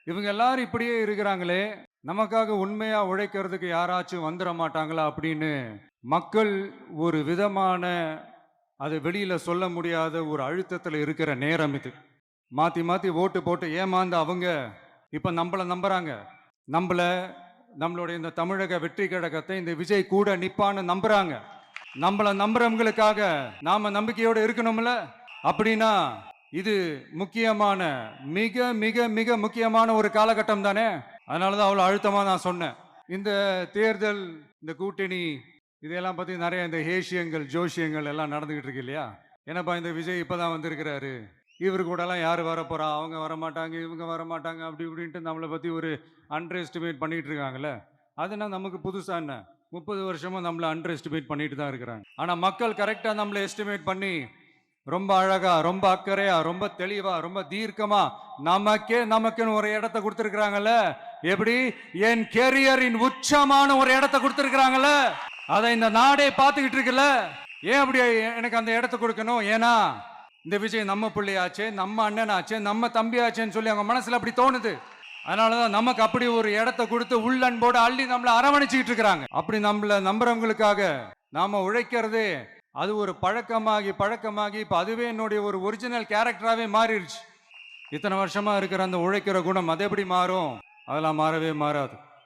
இவங்க எல்லாரும் இப்படியே இருக்கிறாங்களே, நமக்காக உண்மையா உழைக்கிறதுக்கு யாராச்சும் வந்துட மாட்டாங்களா அப்படின்னு மக்கள் ஒரு விதமான அது வெளியில சொல்ல முடியாத ஒரு அழுத்தத்தில் இருக்கிற நேரம் இது. மாத்தி மாத்தி ஓட்டு போட்டு ஏமாந்த அவங்க இப்ப நம்மள நம்புறாங்க. நம்மள நம்மளுடைய இந்த தமிழக வெற்றி கழகத்தை இந்த விஜய் கூட நிப்பான்னு நம்புறாங்க. நம்மள நம்புறவங்களுக்காக நாம நம்பிக்கையோட இருக்கணும்ல. அப்படின்னா இது முக்கியமான மிக மிக மிக முக்கியமான ஒரு காலகட்டம் தானே. அதனாலதான் அவ்வளவு அழுத்தமா நான் சொன்னேன். இந்த தேர்தல், இந்த கூட்டணி இதெல்லாம் பத்தி நிறைய இந்த ஹேஷியங்கள் ஜோஷியங்கள் எல்லாம் நடந்துகிட்டு இருக்கு இல்லையா. என்னப்பா இந்த விஜய் இப்பதான் வந்திருக்கிறாரு, இவரு கூட எல்லாம் யாரு வரப்போறா, அவங்க வரமாட்டாங்க, இவங்க வரமாட்டாங்க, அப்படி இப்படின்ட்டு நம்மளை பத்தி ஒரு அண்டர் எஸ்டிமேட் பண்ணிட்டு இருக்காங்கல்ல. அதுனா நமக்கு புதுசா என்ன? 30 வருஷமா நம்மளை அண்டர் எஸ்டிமேட் பண்ணிட்டு தான் இருக்கிறாங்க. ஆனா மக்கள் கரெக்டா நம்மளை எஸ்டிமேட் பண்ணி ரொம்ப அழகா, ரொம்ப அக்கறையா, ரொம்ப தெளிவா, ரொம்ப தீர்க்கமா நமக்குன்னு ஒரு இடத்தை கொடுத்திருக்கிறாங்கல்ல. எப்படி? என் கேரியரின் உச்சமான ஒரு இடத்தை கொடுத்திருக்கிறாங்கல்ல. அதை இந்த நாடே பார்த்துக்கிட்டு இருக்குல்ல. ஏன் அப்படி எனக்கு அந்த இடத்தை கொடுக்கணும்? ஏன்னா இந்த விஜய் நம்ம பிள்ளையாச்சே, நம்ம அண்ணனாச்சே, நம்ம தம்பியாச்சேன்னு சொல்லி அவங்க மனசுல அப்படி தோணுது. அதனாலதான் நமக்கு அப்படி ஒரு இடத்தை கொடுத்து உள்ளன்போடு அள்ளி நம்மளை அரவணைச்சுக்கிட்டு இருக்கிறாங்க. அப்படி நம்மள நம்புறவங்களுக்காக நாம உழைக்கிறதே அது ஒரு பழக்கமாகி இப்ப அதுவே என்னுடைய ஒரு ஒரிஜினல் கேரக்டராகவே மாறிடுச்சு. இத்தனை வருஷமா இருக்கிற அந்த உழைக்கிற குணம் அது எப்படி மாறும்? அதெல்லாம் மாறவே மாறாது.